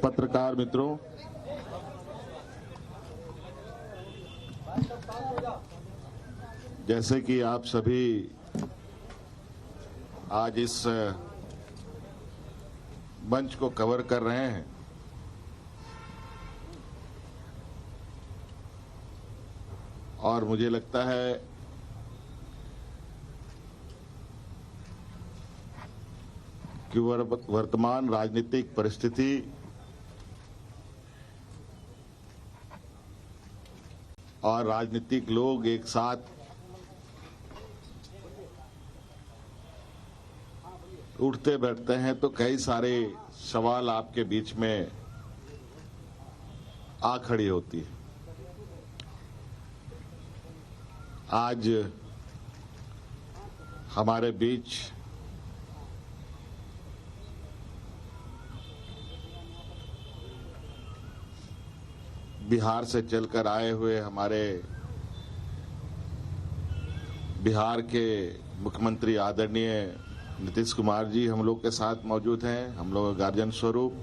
पत्रकार मित्रों, जैसे कि आप सभी आज इस मंच को कवर कर रहे हैं, और मुझे लगता है कि वर्तमान राजनीतिक परिस्थिति और राजनीतिक लोग एक साथ उठते बैठते हैं तो कई सारे सवाल आपके बीच में आ खड़ी होती है। आज हमारे बीच बिहार से चलकर आए हुए हमारे बिहार के मुख्यमंत्री आदरणीय नीतीश कुमार जी हम लोग के साथ मौजूद हैं, हम लोग गार्जियन स्वरूप।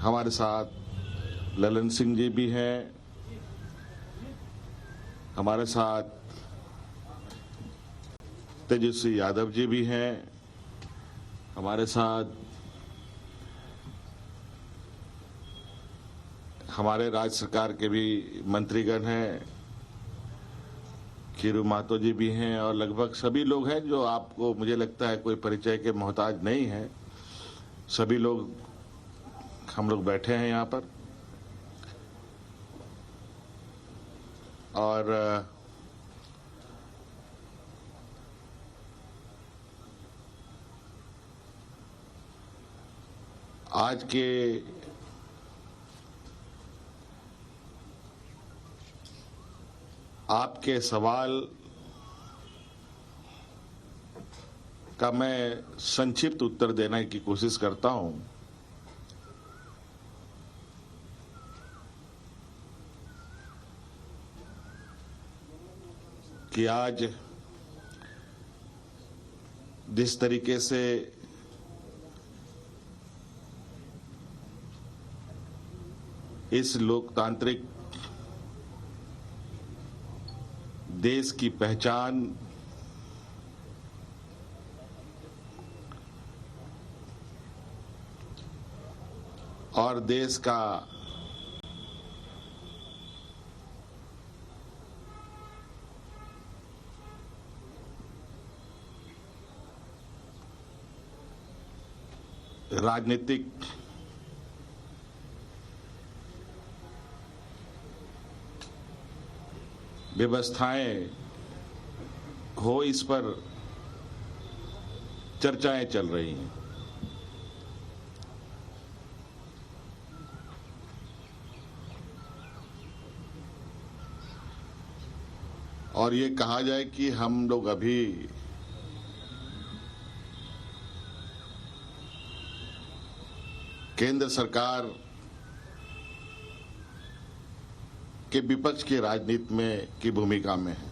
हमारे साथ ललन सिंह जी भी हैं, हमारे साथ तेजस्वी यादव जी भी हैं, हमारे साथ हमारे राज्य सरकार के भी मंत्रीगण हैं, खीरू महतो जी भी हैं, और लगभग सभी लोग हैं जो आपको मुझे लगता है कोई परिचय के मोहताज नहीं है। सभी लोग हम लोग बैठे हैं यहाँ पर, और आज के आपके सवाल का मैं संक्षिप्त उत्तर देने की कोशिश करता हूं कि आज जिस तरीके से इस लोकतांत्रिक देश की पहचान और देश का राजनीतिक व्यवस्थाएं हो, इस पर चर्चाएं चल रही हैं। और ये कहा जाए कि हम लोग अभी केंद्र सरकार के विपक्ष की राजनीति में की भूमिका में है।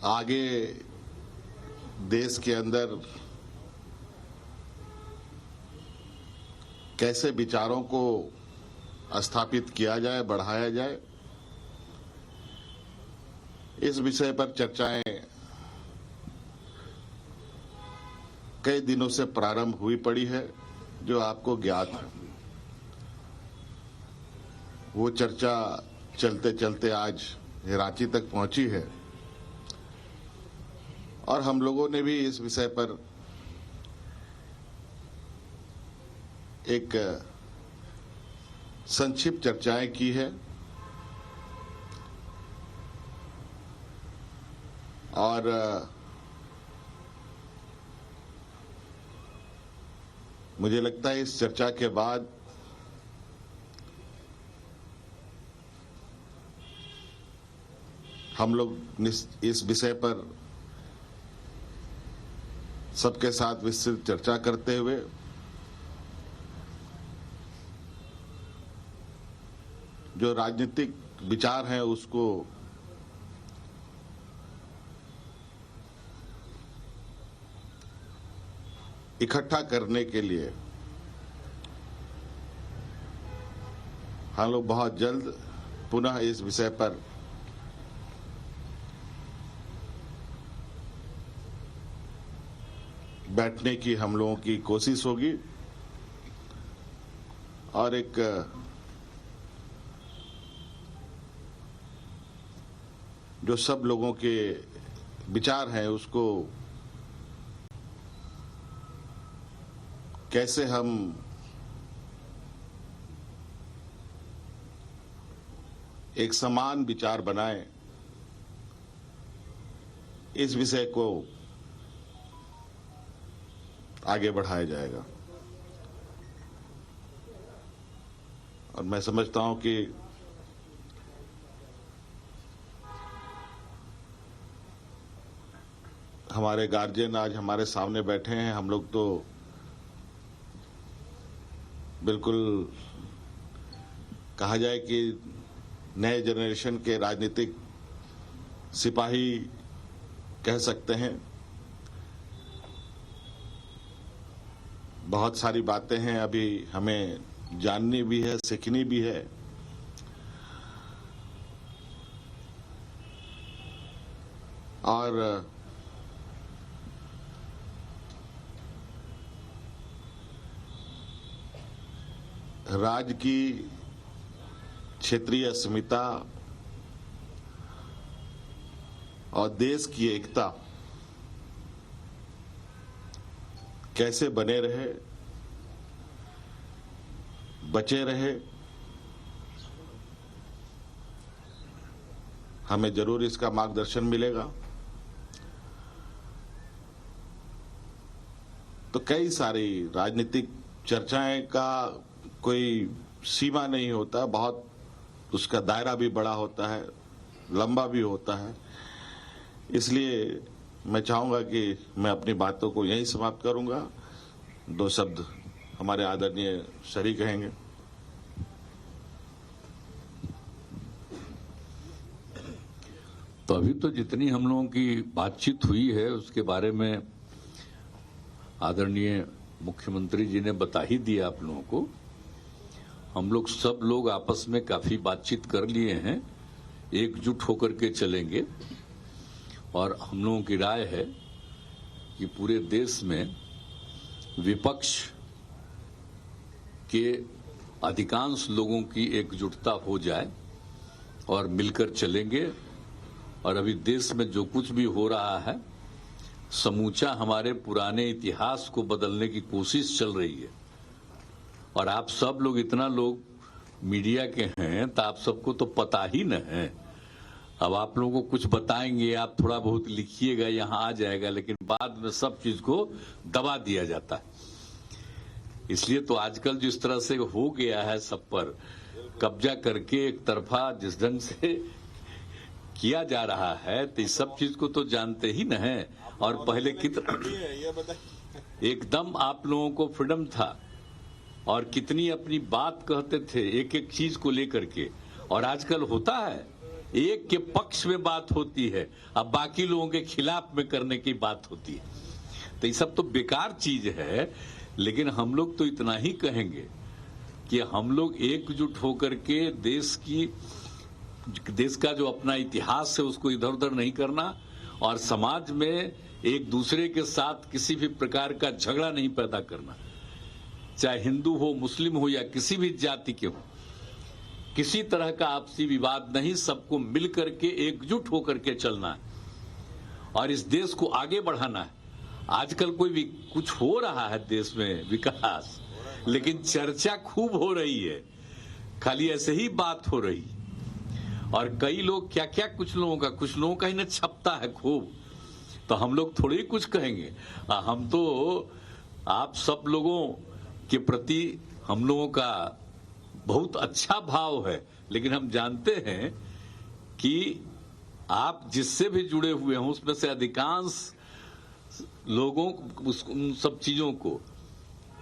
आगे देश के अंदर कैसे विचारों को स्थापित किया जाए, बढ़ाया जाए, इस विषय पर चर्चाएं कई दिनों से प्रारंभ हुई पड़ी है, जो आपको ज्ञात है। वो चर्चा चलते चलते आज रांची तक पहुंची है, और हम लोगों ने भी इस विषय पर एक संक्षिप्त चर्चाएं की है, और मुझे लगता है इस चर्चा के बाद हम लोग इस विषय पर सबके साथ विस्तृत चर्चा करते हुए जो राजनीतिक विचार हैं उसको इकट्ठा करने के लिए हम लोग बहुत जल्द पुनः इस विषय पर बैठने की हम लोगों की कोशिश होगी और एक जो सब लोगों के विचार हैं उसको कैसे हम एक समान विचार बनाएं, इस विषय को आगे बढ़ाया जाएगा। और मैं समझता हूं कि हमारे गार्जियन आज हमारे सामने बैठे हैं। हम लोग तो बिल्कुल कहा जाए कि नए जनरेशन के राजनीतिक सिपाही कह सकते हैं। बहुत सारी बातें हैं अभी हमें जाननी भी है, सीखनी भी है। और राज्य की क्षेत्रीय अस्मिता और देश की एकता कैसे बने रहे, बचे रहे, हमें जरूर इसका मार्गदर्शन मिलेगा। तो कई सारी राजनीतिक चर्चाएं का कोई सीमा नहीं होता, बहुत उसका दायरा भी बड़ा होता है, लंबा भी होता है। इसलिए मैं चाहूंगा कि मैं अपनी बातों को यहीं समाप्त करूंगा। दो शब्द हमारे आदरणीय सरी कहेंगे। तो अभी तो जितनी हम लोगों की बातचीत हुई है उसके बारे में आदरणीय मुख्यमंत्री जी ने बता ही दिया आप लोगों को। हम लोग सब लोग आपस में काफी बातचीत कर लिए हैं, एकजुट होकर के चलेंगे। और हम लोगों की राय है कि पूरे देश में विपक्ष के अधिकांश लोगों की एकजुटता हो जाए और मिलकर चलेंगे। और अभी देश में जो कुछ भी हो रहा है समूचा हमारे पुराने इतिहास को बदलने की कोशिश चल रही है। और आप सब लोग इतना लोग मीडिया के हैं तो आप सबको तो पता ही न है। अब आप लोगों को कुछ बताएंगे, आप थोड़ा बहुत लिखिएगा, यहाँ आ जाएगा, लेकिन बाद में सब चीज को दबा दिया जाता है। इसलिए तो आजकल जिस तरह से हो गया है सब पर कब्जा करके एक तरफा जिस ढंग से किया जा रहा है, तो इस सब चीज को तो जानते ही न है। और पहले कितना एकदम आप लोगों को फ्रीडम था और कितनी अपनी बात कहते थे एक एक चीज को लेकर के। और आजकल होता है एक के पक्ष में बात होती है, अब बाकी लोगों के खिलाफ में करने की बात होती है। तो ये सब तो बेकार चीज है। लेकिन हम लोग तो इतना ही कहेंगे कि हम लोग एकजुट होकर के देश का जो अपना इतिहास है उसको इधर उधर नहीं करना और समाज में एक दूसरे के साथ किसी भी प्रकार का झगड़ा नहीं पैदा करना, चाहे हिंदू हो, मुस्लिम हो या किसी भी जाति के हो। किसी तरह का आपसी विवाद नहीं, सबको मिलकर के एकजुट होकर के चलना है और इस देश को आगे बढ़ाना है। आजकल कोई कुछ हो रहा है देश में विकास, लेकिन चर्चा खूब हो रही है, खाली ऐसे ही बात हो रही। और कई लोग क्या क्या, कुछ लोगों का ही न छपता है खूब। तो हम लोग थोड़े ही कुछ कहेंगे। हम तो आप सब लोगों के प्रति हम लोगों का बहुत अच्छा भाव है, लेकिन हम जानते हैं कि आप जिससे भी जुड़े हुए हैं उसमें से अधिकांश लोगों उन सब चीजों को,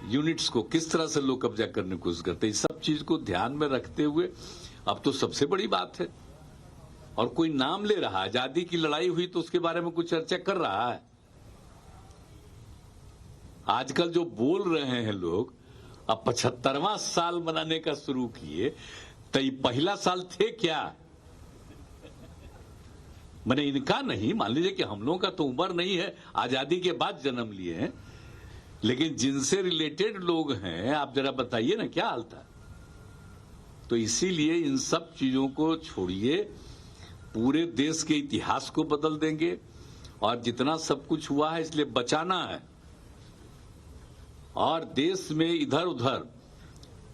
यूनिट्स को किस तरह से लोग कब्जा करने की कोशिश करते हैं। इस सब चीज को ध्यान में रखते हुए अब तो सबसे बड़ी बात है। और कोई नाम ले रहा है, आजादी की लड़ाई हुई तो उसके बारे में कुछ चर्चा कर रहा है। आजकल जो बोल रहे हैं लोग, अब 75वां साल मनाने का शुरू किए, तो ये पहला साल थे क्या? मैंने इनका नहीं, मान लीजिए कि हम लोगों का तो उम्र नहीं है, आजादी के बाद जन्म लिए हैं, लेकिन जिनसे रिलेटेड लोग हैं, आप जरा बताइए ना क्या हाल था। तो इसीलिए इन सब चीजों को छोड़िए, पूरे देश के इतिहास को बदल देंगे, और जितना सब कुछ हुआ है इसलिए बचाना है, और देश में इधर उधर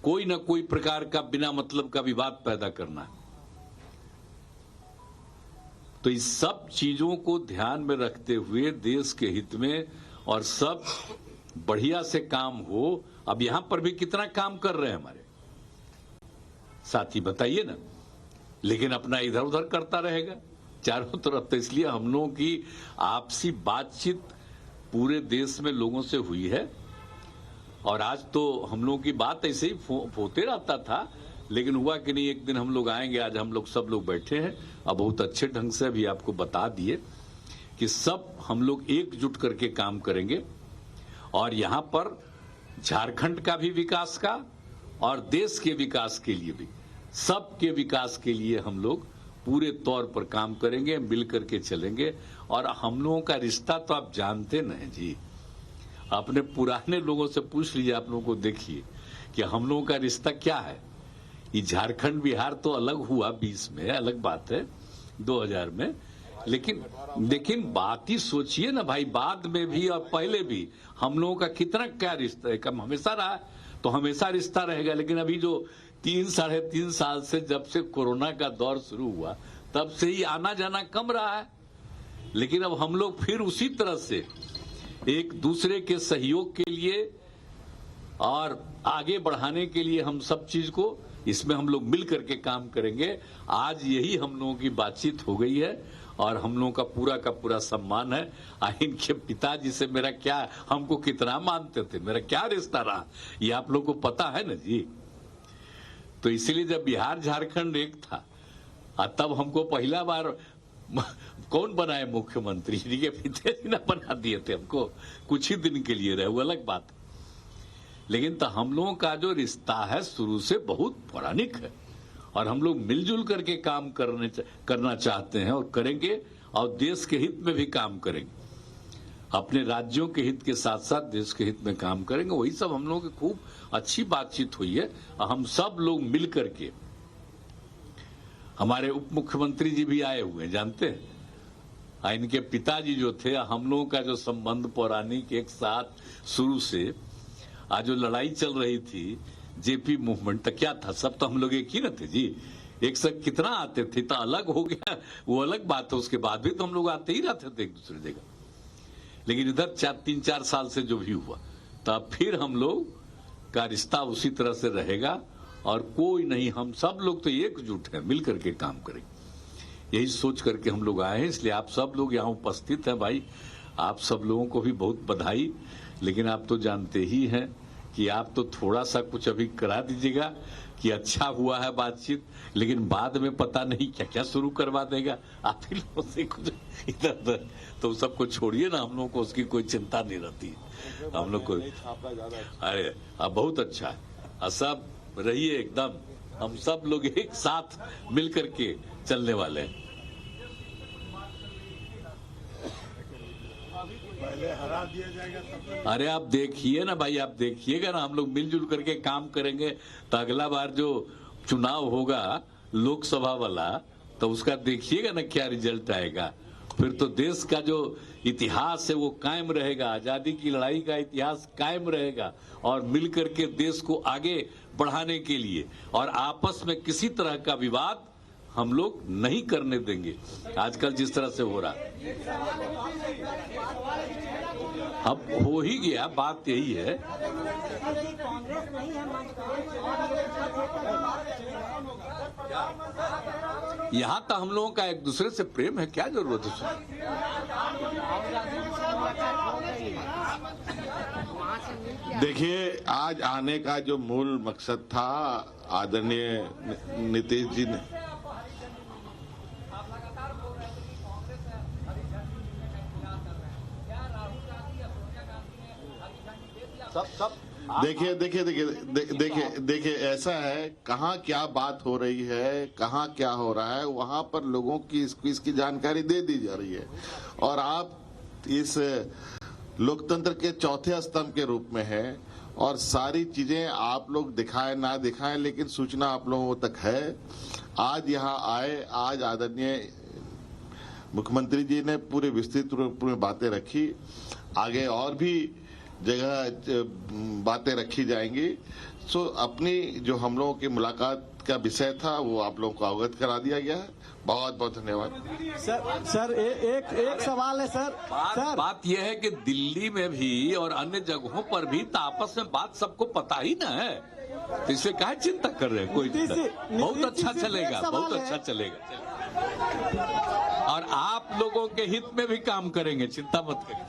कोई ना कोई प्रकार का बिना मतलब का विवाद पैदा करना है। तो इस सब चीजों को ध्यान में रखते हुए देश के हित में और सब बढ़िया से काम हो। अब यहां पर भी कितना काम कर रहे हैं हमारे साथी, बताइए ना। लेकिन अपना इधर उधर करता रहेगा चारों तरफ। तो इसलिए हम लोगों की आपसी बातचीत पूरे देश में लोगों से हुई है, और आज तो हम लोगों की बात ऐसे ही होते रहता था, लेकिन हुआ कि नहीं, एक दिन हम लोग आएंगे। आज हम लोग सब लोग बैठे हैं, अब बहुत अच्छे ढंग से अभी आपको बता दिए कि सब हम लोग एकजुट करके काम करेंगे, और यहां पर झारखंड का भी विकास का और देश के विकास के लिए भी, सबके विकास के लिए हम लोग पूरे तौर पर काम करेंगे, मिल करके चलेंगे। और हम लोगों का रिश्ता तो आप जानते नहीं जी, अपने पुराने लोगों से पूछ लीजिए, आप लोगों को देखिए कि हम लोगों का रिश्ता क्या है। ये झारखंड बिहार तो अलग हुआ 20 में, अलग बात है, 2000 में, लेकिन बात ही सोचिए ना भाई, बाद में भी और पहले भी हम लोगों का कितना क्या रिश्ता है, कम हमेशा रहा, तो हमेशा रिश्ता रहेगा। लेकिन अभी जो 3-3.5 साल से, जब से कोरोना का दौर शुरू हुआ, तब से ही आना जाना कम रहा है। लेकिन अब हम लोग फिर उसी तरह से एक दूसरे के सहयोग के लिए और आगे बढ़ाने के लिए हम सब चीज को, इसमें हम लोग मिल करके काम करेंगे। आज यही हम लोगों की बातचीत हो गई है, और हम लोगों का पूरा सम्मान है। इनके पिताजी से मेरा क्या, हमको कितना मानते थे, मेरा क्या रिश्ता रहा, ये आप लोग को पता है ना जी। तो इसीलिए जब बिहार झारखंड एक था, तब हमको पहला बार कौन बनाए मुख्यमंत्री, के पिताजी ने बना दिए थे हमको, कुछ ही दिन के लिए रहे, वो अलग बात है। लेकिन तो हम लोगों का जो रिश्ता है शुरू से बहुत पौराणिक है, और हम लोग मिलजुल करके काम करना चाहते हैं और करेंगे, और देश के हित में भी काम करेंगे, अपने राज्यों के हित के साथ साथ देश के हित में काम करेंगे। वही सब हम लोगों की खूब अच्छी बातचीत हुई है। हम सब लोग मिल करके, हमारे उप मुख्यमंत्री जी भी आए हुए हैं, जानते हैं, इनके पिताजी जो थे, हम लोगों का जो संबंध पौराणिक एक साथ शुरू से, आज जो लड़ाई चल रही थी जेपी मूवमेंट, तो क्या था, सब तो हम लोग एक ही न थे जी, एक से कितना आते थे, तो अलग हो गया वो अलग बात है। उसके बाद भी तो हम लोग आते ही रहते थे एक दूसरे जगह, लेकिन इधर 3-4 साल से जो भी हुआ, तब फिर हम लोग का रिश्ता उसी तरह से रहेगा, और कोई नहीं, हम सब लोग तो एकजुट हैं, मिल करके काम करेंगे, यही सोच करके हम लोग आए हैं। इसलिए आप सब लोग यहाँ उपस्थित हैं भाई, आप सब लोगों को भी बहुत बधाई। लेकिन आप तो जानते ही हैं कि आप तो थोड़ा सा कुछ अभी करा दीजिएगा कि अच्छा हुआ है बातचीत, लेकिन बाद में पता नहीं क्या क्या शुरू करवा देगा आप ही लोगों से कुछ इधर उधर। तो सबको छोड़िए ना, हम लोगों को उसकी कोई चिंता नहीं रहती हम लोग को। अरे अब बहुत अच्छा है, सब रहिए एकदम, हम सब लोग एक साथ मिल करके चलने वाले हैं। पहले हरा दिया जाएगा। अरे आप देखिए ना भाई, आप देखिएगा ना, हम लोग मिलजुल करके काम करेंगे, तो अगला बार जो चुनाव होगा लोकसभा वाला, तो उसका देखिएगा ना क्या रिजल्ट आएगा। फिर तो देश का जो इतिहास है वो कायम रहेगा, आजादी की लड़ाई का इतिहास कायम रहेगा, और मिलकर के देश को आगे बढ़ाने के लिए, और आपस में किसी तरह का विवाद हम लोग नहीं करने देंगे। आजकल जिस तरह से हो रहा, अब हो ही गया, बात यही है। यहाँ तो हम लोगों का एक दूसरे से प्रेम है, क्या जरूरत है। देखिए, आज आने का जो मूल मकसद था, आदरणीय नीतीश जी ने देखिए ऐसा है, कहाँ क्या बात हो रही है, कहाँ क्या हो रहा है, वहां पर लोगों की इसकी जानकारी दे दी जा रही है। और आप इस लोकतंत्र के चौथे स्तंभ के रूप में है और सारी चीजें आप लोग दिखाएं ना दिखाएं, लेकिन सूचना आप लोगों तक है। आज यहाँ आए, आज आदरणीय मुख्यमंत्री जी ने पूरे विस्तृत रूप में बातें रखी, आगे और भी जगह बातें रखी जाएंगी। सो अपनी जो हम लोगों की मुलाकात का विषय था वो आप लोगों को अवगत करा दिया गया है। बहुत बहुत धन्यवाद। सर एक सवाल है सर। बात यह है कि दिल्ली में भी और अन्य जगहों पर भी तो आपस में बात सबको पता ही ना है, तो इससे काहे चिंता कर रहे हैं? कोई बहुत अच्छा चलेगा, बहुत अच्छा चलेगा। और आप लोगों के हित में भी काम करेंगे, चिंता मत करिए।